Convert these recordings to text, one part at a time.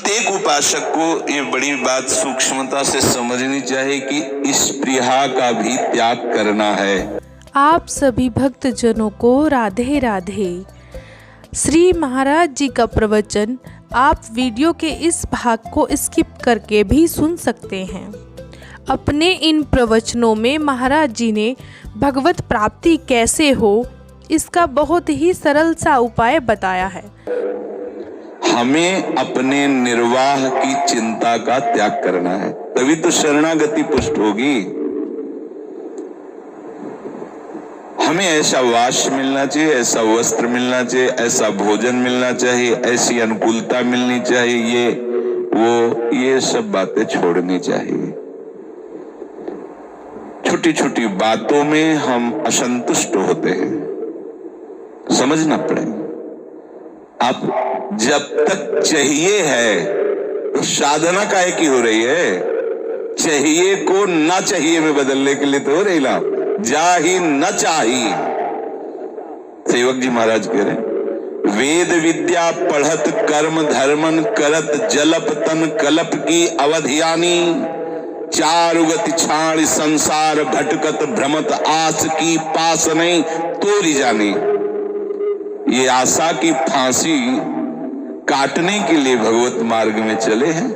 प्रत्येक उपासक को ये बड़ी बात सूक्ष्मता से समझनी चाहिए कि स्पृहा का भी त्याग करना है। आप सभी भक्तजनों को राधे राधे। श्री महाराज जी का प्रवचन आप वीडियो के इस भाग को स्किप करके भी सुन सकते हैं। अपने इन प्रवचनों में महाराज जी ने भगवत प्राप्ति कैसे हो इसका बहुत ही सरल सा उपाय बताया है। हमें अपने निर्वाह की चिंता का त्याग करना है, तभी तो शरणागति पुष्ट होगी। हमें ऐसा वास मिलना चाहिए, ऐसा वस्त्र मिलना चाहिए, ऐसा भोजन मिलना चाहिए, ऐसी अनुकूलता मिलनी चाहिए, ये सब बातें छोड़नी चाहिए। छोटी छोटी बातों में हम असंतुष्ट होते हैं, समझना पड़ेगा। आप जब तक चाहिए है तो साधना काहे की हो रही है? चाहिए को ना चाहिए में बदलने के लिए तो हो रही ना, जा ही न चाहिए। सेवक जी महाराज कह रहे, वेद विद्या पढ़त कर्म धर्मन करत जलप तन कलप की अवधियानी, चारुगति छाण संसार भटकत भ्रमत आस की पास नहीं तोरी जानी। ये आशा की फांसी काटने के लिए भगवत मार्ग में चले हैं।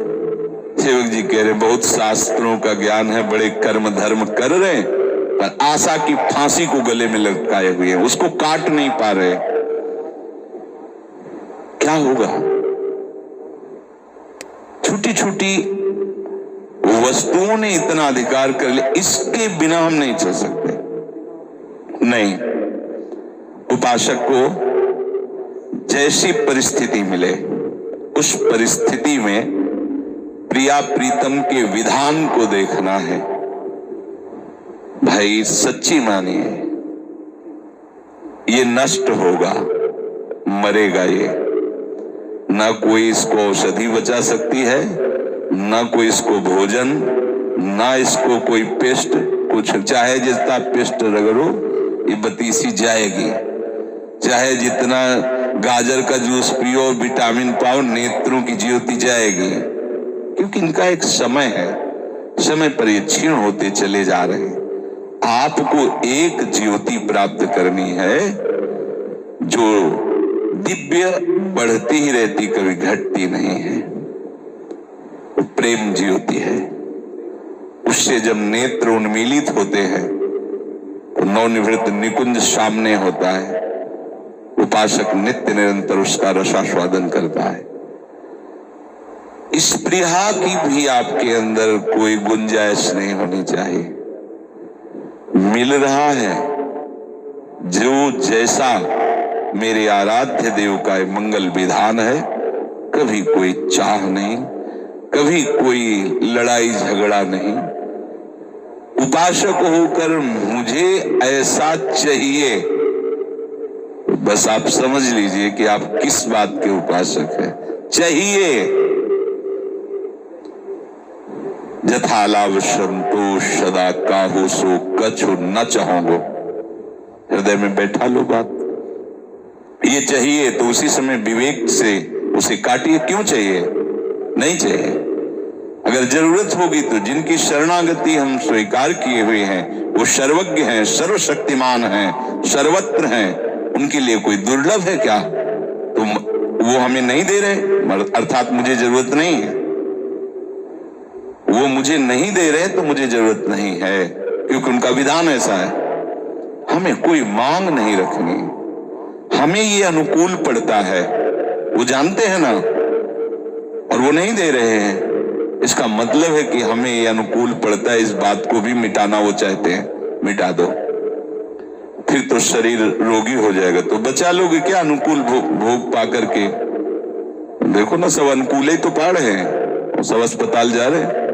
सेवक जी कह रहे बहुत शास्त्रों का ज्ञान है, बड़े कर्म धर्म कर रहे हैं, पर आशा की फांसी को गले में लटकाए हुए हैं, उसको काट नहीं पा रहे। क्या होगा? छोटी छोटी वस्तुओं ने इतना अधिकार कर लिया, इसके बिना हम नहीं चल सकते। नहीं, उपासक को जैसी परिस्थिति मिले उस परिस्थिति में प्रिया प्रीतम के विधान को देखना है। भाई सच्ची मानिए, ये नष्ट होगा, मरेगा ये, ना कोई इसको औषधि बचा सकती है, ना कोई इसको भोजन, ना इसको कोई पेस्ट, कुछ चाहे जितना पेस्ट रगड़ो ये बतीसी जाएगी, चाहे जितना गाजर का जूस पियो, विटामिन पाओ, नेत्रों की ज्योति जाएगी, क्योंकि इनका एक समय है, समय पर ये क्षीण होते चले जा रहे हैं। आपको एक ज्योति प्राप्त करनी है जो दिव्य, बढ़ती ही रहती, कभी घटती नहीं है। वो प्रेम ज्योति है। उससे जब नेत्र उन्मीलित होते हैं तो नवनिवृत्त निकुंज सामने होता है। उपासक नित्य निरंतर उसका रसास्वादन करता है। स्पृहा की भी आपके अंदर कोई गुंजाइश नहीं होनी चाहिए। मिल रहा है जो जैसा मेरे आराध्य देव का मंगल विधान है, कभी कोई चाह नहीं, कभी कोई लड़ाई झगड़ा नहीं। उपासक होकर मुझे ऐसा चाहिए, बस आप समझ लीजिए कि आप किस बात के उपासक हैं। चाहिए जथालाभ संतोष सदा काहू सो कछु न चाहोगो, हृदय में बैठा लो बात। ये चाहिए तो उसी समय विवेक से उसे काटिए। क्यों चाहिए? नहीं चाहिए। अगर जरूरत होगी तो जिनकी शरणागति हम स्वीकार किए हुए हैं वो सर्वज्ञ हैं, सर्वशक्तिमान हैं, सर्वत्र हैं, उनके लिए कोई दुर्लभ है क्या? तो वो हमें नहीं दे रहे, अर्थात मुझे जरूरत नहीं है। वो मुझे नहीं दे रहे तो मुझे जरूरत नहीं है, क्योंकि उनका विधान ऐसा है। हमें कोई मांग नहीं रखनी, हमें ये अनुकूल पड़ता है, वो जानते हैं ना, और वो नहीं दे रहे हैं। इसका मतलब है कि हमें ये अनुकूल पड़ता है, इस बात को भी मिटाना वो चाहते हैं। मिटा दो, फिर तो शरीर रोगी हो जाएगा, तो बचा लोगे क्या अनुकूल भोग पा करके? देखो ना, सब अनुकूल ही तो पा रहे हैं, सब अस्पताल जा रहे हैं।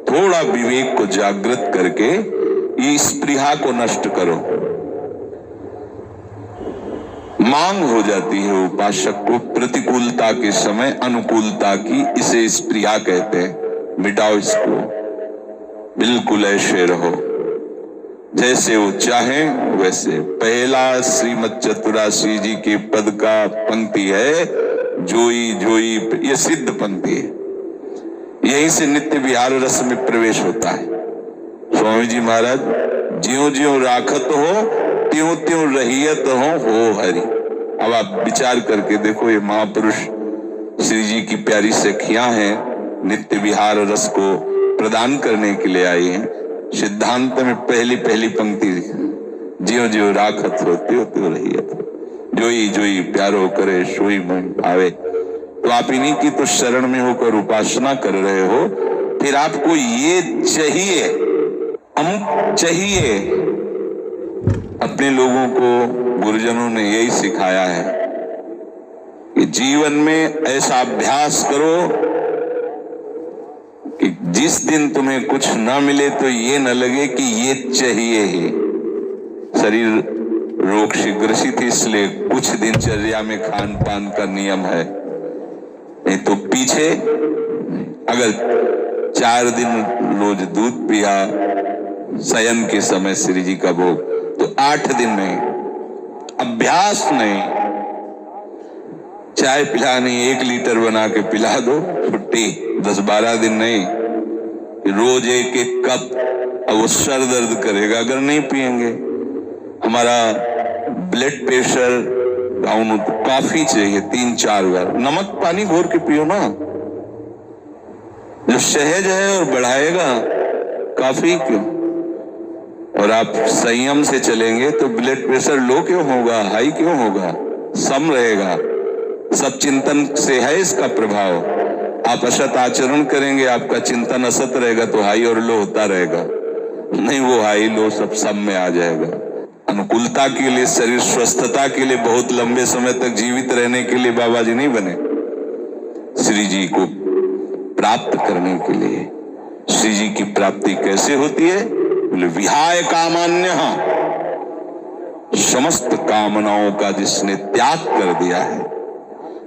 थोड़ा विवेक को जागृत करके ये स्पृहा को नष्ट करो। मांग हो जाती है उपासक को प्रतिकूलता के समय अनुकूलता की, इसे स्पृहा कहते हैं। मिटाओ इसको, बिल्कुल ऐसे रहो जैसे वो चाहे वैसे। पहला श्रीमद चतुराशी जी के पद का पंक्ति है, जोई जोई, ये सिद्ध पंक्ति है। यहीं से नित्य विहार रस में प्रवेश होता है। स्वामी जी महाराज, ज्यों ज्यों राखत हो त्यों त्यों रहियत हो हरि। अब आप विचार करके देखो, ये महापुरुष श्री जी की प्यारी सखियां हैं, नित्य विहार रस को प्रदान करने के लिए आई हैं। सिद्धांत में पहली पंक्ति, ज्यों ज्यों राखत हो त्यों त्यों रहियत हो, जोई जोई प्यारो करे सोई मन भावे। तो आप इन्हीं की तो शरण में होकर उपासना कर रहे हो, फिर आपको ये चाहिए, अमुक चाहिए। अपने लोगों को गुरुजनों ने यही सिखाया है कि जीवन में ऐसा अभ्यास करो कि जिस दिन तुम्हें कुछ ना मिले तो ये न लगे कि ये चाहिए ही। शरीर रोग से ग्रसित है, इसलिए कुछ दिनचर्या में खान पान का नियम है, नहीं तो पीछे अगर 4 दिन रोज दूध पिया शयन के समय श्री जी का भोग, तो 8 दिन नहीं, अभ्यास नहीं। चाय पिलानी 1 लीटर बना के पिला दो, छुट्टी। 10-12 दिन नहीं, रोज 1-1 कप। अब वो सर दर्द करेगा अगर नहीं पिएंगे। हमारा ब्लड प्रेशर डाउन हो तो कॉफी चाहिए 3-4 बार, नमक पानी घोर के पियो ना, जो सहज है और बढ़ाएगा। कॉफी क्यों? और आप संयम से चलेंगे तो ब्लड प्रेशर लो क्यों होगा, हाई क्यों होगा? सम रहेगा। सब चिंतन से है इसका प्रभाव। आप असत आचरण करेंगे, आपका चिंतन असत रहेगा तो हाई और लो होता रहेगा, नहीं वो हाई लो सब सम में आ जाएगा। अनुकूलता के लिए, शरीर स्वस्थता के लिए, बहुत लंबे समय तक जीवित रहने के लिए बाबा जी नहीं बने। श्री जी को प्राप्त करने के लिए। श्री जी की प्राप्ति कैसे होती है? बोले विहाय कामान्य, समस्त कामनाओं का जिसने त्याग कर दिया है,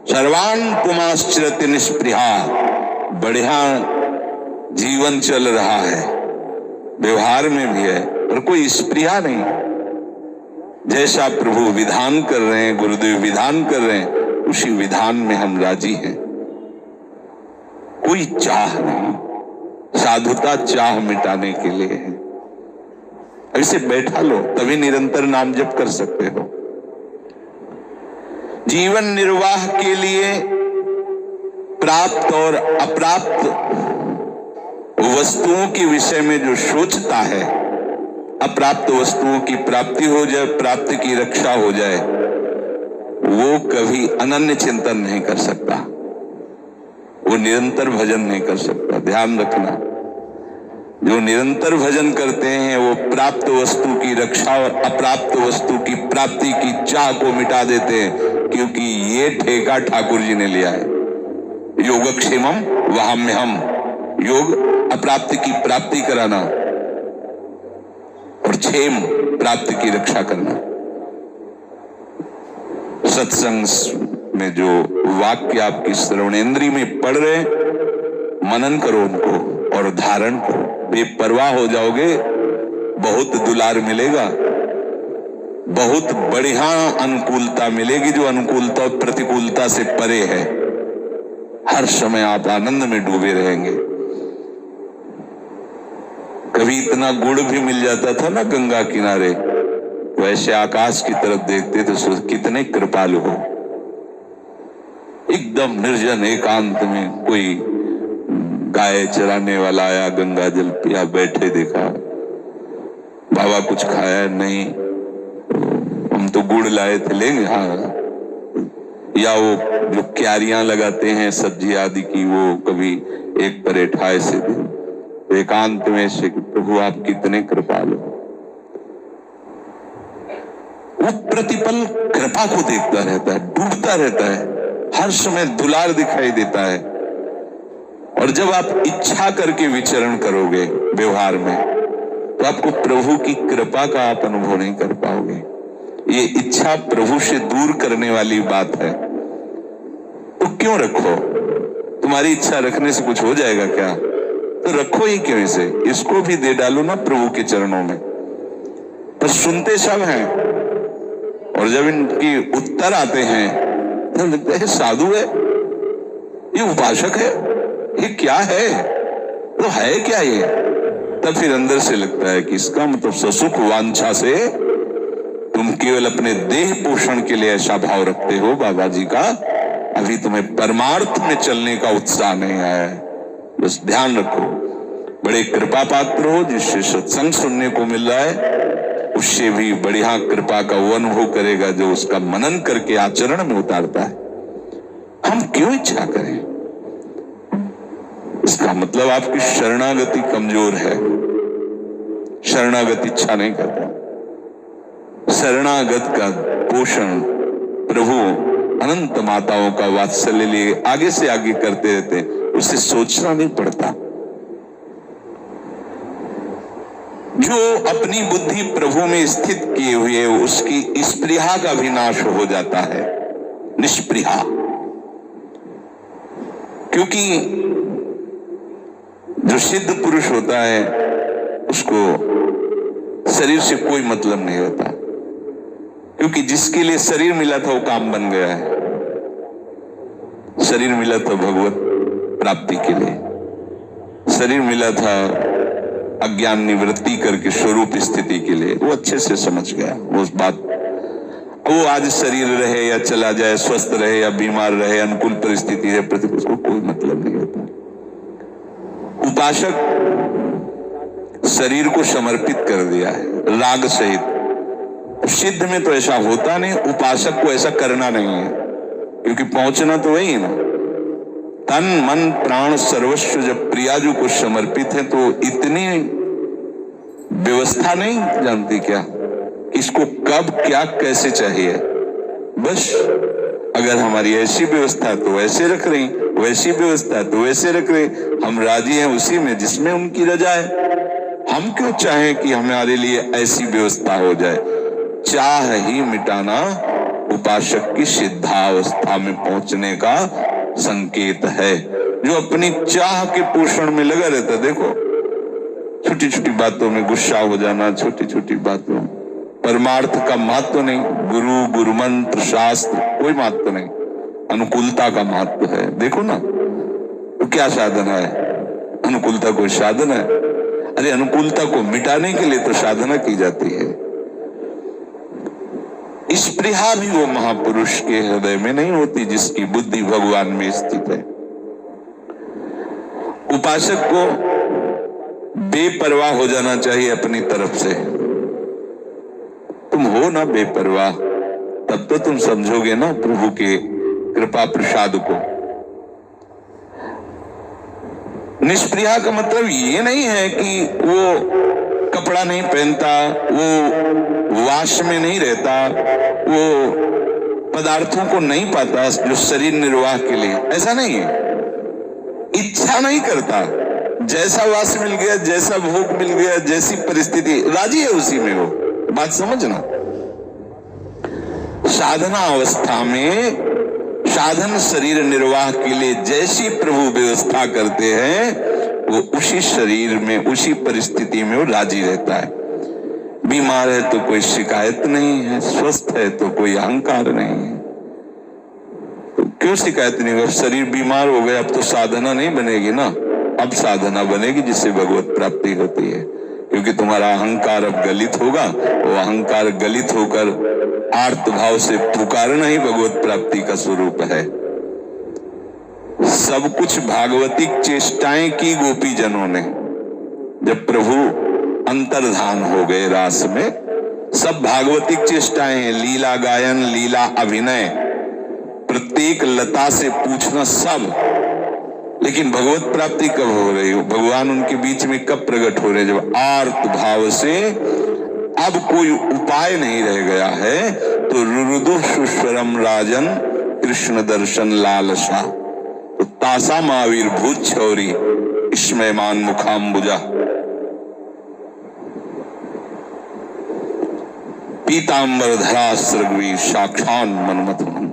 सर्वान पुमाश्चरति निष्पृहा, बढ़िया जीवन चल रहा है, व्यवहार में भी है और कोई स्पृहा नहीं। जैसा प्रभु विधान कर रहे हैं, गुरुदेव विधान कर रहे हैं, उसी विधान में हम राजी हैं। कोई चाह नहीं, साधुता चाह मिटाने के लिए है। ऐसे बैठा लो, तभी निरंतर नाम जप कर सकते हो। जीवन निर्वाह के लिए प्राप्त और अप्राप्त वस्तुओं के विषय में जो सोचता है, अप्राप्त वस्तुओं की प्राप्ति हो जाए, प्राप्ति की रक्षा हो जाए, वो कभी अनन्य चिंतन नहीं कर सकता, वो निरंतर भजन नहीं कर सकता। ध्यान रखना, जो निरंतर भजन करते हैं वो प्राप्त वस्तु की रक्षा और अप्राप्त वस्तु की प्राप्ति की चाह को मिटा देते हैं, क्योंकि ये ठेका ठाकुर जी ने लिया है। योगक्षेमम वहाम्यहम, योग अप्राप्ति की प्राप्ति कराना और क्षेम प्राप्ति की रक्षा करना। सत्संग में जो वाक्य आपकी श्रवणेंद्री में पढ़ रहे, मनन करो उनको और धारण करो। बेपरवाह हो जाओगे, बहुत दुलार मिलेगा, बहुत बढ़िया अनुकूलता मिलेगी, जो अनुकूलता और प्रतिकूलता से परे है। हर समय आप आनंद में डूबे रहेंगे। कभी इतना गुड़ भी मिल जाता था ना गंगा किनारे, वैसे आकाश की तरफ देखते तो कितने कृपालु हो। एकदम निर्जन एकांत में कोई गाय चराने वाला आया, गंगा जल पिया, बैठे देखा, बाबा कुछ खाया नहीं, हम तो गुड़ लाए थे, लेंगे? हाँ। या वो जो क्यारियां लगाते हैं सब्जी आदि की, वो कभी एक परेठा ऐसे दे। एकांत में से प्रभु आप कितने कृपालु। वो प्रतिपल कृपा को देखता रहता है, डूबता रहता है, हर समय दुलार दिखाई देता है। और जब आप इच्छा करके विचरण करोगे व्यवहार में, तो आपको प्रभु की कृपा का आप अनुभव नहीं कर पाओगे। ये इच्छा प्रभु से दूर करने वाली बात है, तो क्यों रखो? तुम्हारी इच्छा रखने से कुछ हो जाएगा क्या? तो रखो ही क्यों इसे? इसको भी दे डालो ना प्रभु के चरणों में। पर सुनते सब हैं, और जब इनकी उत्तर आते हैं तो लगता है साधु है, ये उपासक है, ये क्या है, तो है क्या ये? तब फिर अंदर से लगता है कि इसका मतलब ससुख वांछा से तुम केवल अपने देह पोषण के लिए ऐसा भाव रखते हो बाबा जी का, अभी तुम्हें परमार्थ में चलने का उत्साह नहीं आया है। बस ध्यान रखो, बड़े कृपा पात्र हो, जिससे सत्संग सुनने को मिल रहा है उससे भी बढ़िया कृपा का वो अनुभव करेगा जो उसका मनन करके आचरण में उतारता है। हम क्यों इच्छा करें? इसका मतलब आपकी शरणागति कमजोर है। शरणागति इच्छा नहीं करता। शरणागत का पोषण प्रभु अनंत माताओं का वात्सल्य लिए आगे से आगे करते रहते, उसे सोचना नहीं पड़ता। जो अपनी बुद्धि प्रभु में स्थित किए हुए उसकी स्पृहा का भी नाश हो जाता है, निष्पृहा। क्योंकि जो सिद्ध पुरुष होता है उसको शरीर से कोई मतलब नहीं होता, क्योंकि जिसके लिए शरीर मिला था वो काम बन गया है। शरीर मिला था भगवत प्राप्ति के लिए, शरीर मिला था अज्ञान निवृत्ति करके स्वरूप स्थिति के लिए। वो अच्छे से समझ गया उस बात। वो आज शरीर रहे या चला जाए, स्वस्थ रहे या बीमार रहे, अनुकूल परिस्थिति है, प्रति उसको कोई मतलब नहीं होता। उपासक शरीर को समर्पित कर दिया है राग सहित। सिद्ध में तो ऐसा होता नहीं, उपासक को ऐसा करना नहीं है, क्योंकि पहुंचना तो वही है ना। तन मन प्राण सर्वस्व जब प्रियाजू को समर्पित है तो इतनी व्यवस्था नहीं जानती क्या, इसको कब क्या कैसे चाहिए। बस अगर हमारी ऐसी व्यवस्था है तो वैसे रख रही, वैसी व्यवस्था है तो वैसे रख रही, हम राजी हैं उसी में जिसमें उनकी रजा है। हम क्यों चाहें कि हमारे लिए ऐसी व्यवस्था हो जाए? चाह ही मिटाना उपासक की सिद्धावस्था में पहुंचने का संकेत है। जो अपनी चाह के पोषण में लगा रहता, देखो छोटी छोटी बातों में गुस्सा हो जाना, छोटी छोटी बातों, परमार्थ का महत्व नहीं, गुरु गुरु मंत्र शास्त्र कोई महत्व नहीं, अनुकूलता का महत्व है। देखो ना, तो क्या साधन है? अनुकूलता कोई साधन है? अरे अनुकूलता को मिटाने के लिए तो साधना की जाती है। स्पृहा भी वो महापुरुष के हृदय में नहीं होती जिसकी बुद्धि भगवान में स्थित है। उपासक को बेपरवाह हो जाना चाहिए अपनी तरफ से। तुम हो ना बेपरवाह, तब तो तुम समझोगे ना प्रभु के कृपा प्रसाद को। निष्प्रिया का मतलब ये नहीं है कि वो कपड़ा नहीं पहनता, वो वाश में नहीं रहता, वो पदार्थों को नहीं पाता जो शरीर निर्वाह के लिए, ऐसा नहीं है। इच्छा नहीं करता, जैसा वास मिल गया, जैसा भोग मिल गया, जैसी परिस्थिति, राजी है उसी में। वो बात समझना, साधना अवस्था में साधन शरीर निर्वाह के लिए जैसी प्रभु व्यवस्था करते हैं वो उसी शरीर में उसी परिस्थिति में वो राजी रहता है। बीमार है तो कोई शिकायत नहीं है, स्वस्थ है तो कोई अहंकार नहीं है। तो क्यों शिकायत नहीं होगी? शरीर बीमार हो गया, अब तो साधना नहीं बनेगी ना। अब साधना बनेगी जिससे भगवत प्राप्ति होती है, क्योंकि तुम्हारा अहंकार अब गलित होगा। वो अहंकार गलित होकर आर्त भाव से पुकारना ही भगवत प्राप्ति का स्वरूप है। सब कुछ भागवतिक चेष्टाएं की गोपी जनों ने। जब प्रभु अंतर्धान हो गए रास में, सब भागवतिक चेष्टाएं, लीला गायन, लीला अभिनय, प्रत्येक लता से पूछना, सब। लेकिन भगवत प्राप्ति कब हो रही हो? भगवान उनके बीच में कब प्रकट हो रहे? जब आर्त भाव से अब कोई उपाय नहीं रह गया है तो रुरुदु सुस्वरम राजन कृष्ण दर्शन लालसा, तो तासा महावीर भूत छौरी स्मयमान मुखाम्बुजा, पीतांबर धरा सृगवी साक्षान मनमथन।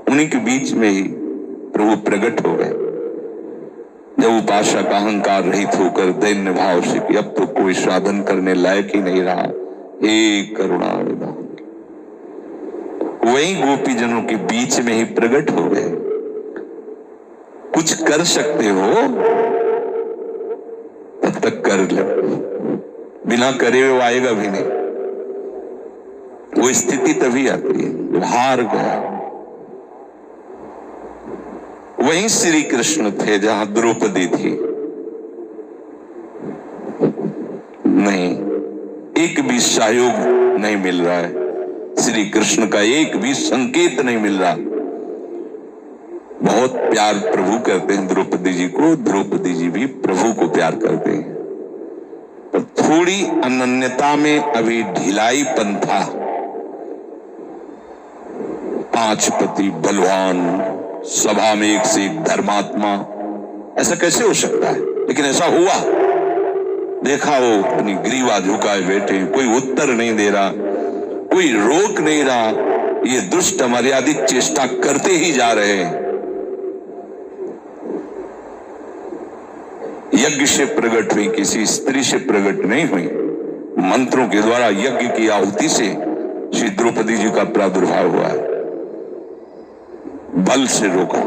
उन्हीं के बीच में ही प्रभु प्रकट हो गए। जब उपासक अहंकार रहित होकर दैन्य भाव से कि अब तो कोई साधन करने लायक ही नहीं रहा, हे करुणा निधान, वही गोपी जनों के बीच में ही प्रकट हो गए। कुछ कर सकते हो तब तक कर लो, बिना करे वो आएगा भी नहीं। वो स्थिति तभी आती है वो हार गया। वहीं श्री कृष्ण थे जहां द्रौपदी थी। नहीं, एक भी सहयोग नहीं मिल रहा है, श्री कृष्ण का एक भी संकेत नहीं मिल रहा। बहुत प्यार प्रभु करते हैं द्रौपदी जी को, द्रौपदी जी भी प्रभु को प्यार करते हैं, पर थोड़ी अनन्यता में अभी ढिलाईपन था। 5 पति बलवान, सभा में एक से एक धर्मात्मा, ऐसा कैसे हो सकता है? लेकिन ऐसा हुआ। देखा वो अपनी ग्रीवा झुकाए बैठे, कोई उत्तर नहीं दे रहा, कोई रोक नहीं रहा, ये दुष्ट अमर्यादित चेष्टा करते ही जा रहे हैं। यज्ञ से प्रकट हुई, किसी स्त्री से प्रकट नहीं हुई। मंत्रों के द्वारा यज्ञ की आहुति से श्री द्रौपदी जी का प्रादुर्भाव हुआ है। बल से रोका।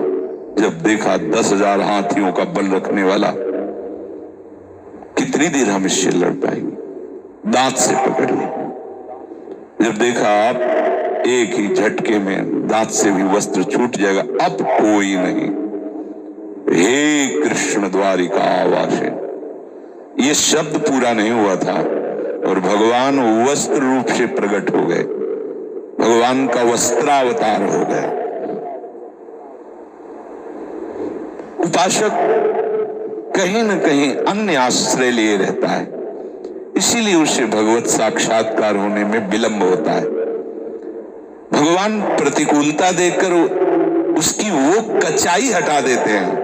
जब देखा 10,000 हाथियों का बल रखने वाला, कितनी देर हम इससे लड़ पाएंगे? दांत से पकड़ ली। जब देखा आप एक ही झटके में दांत से भी वस्त्र छूट जाएगा, अब कोई नहीं। हे कृष्ण द्वारिका आवासे, ये शब्द पूरा नहीं हुआ था और भगवान वस्त्र रूप से प्रकट हो गए, भगवान का वस्त्रावतार हो गया। उपासक कहीं न कहीं अन्य आश्रय लिए रहता है, इसीलिए उसे भगवत साक्षात्कार होने में विलंब होता है। भगवान प्रतिकूलता देकर उसकी वो कचाई हटा देते हैं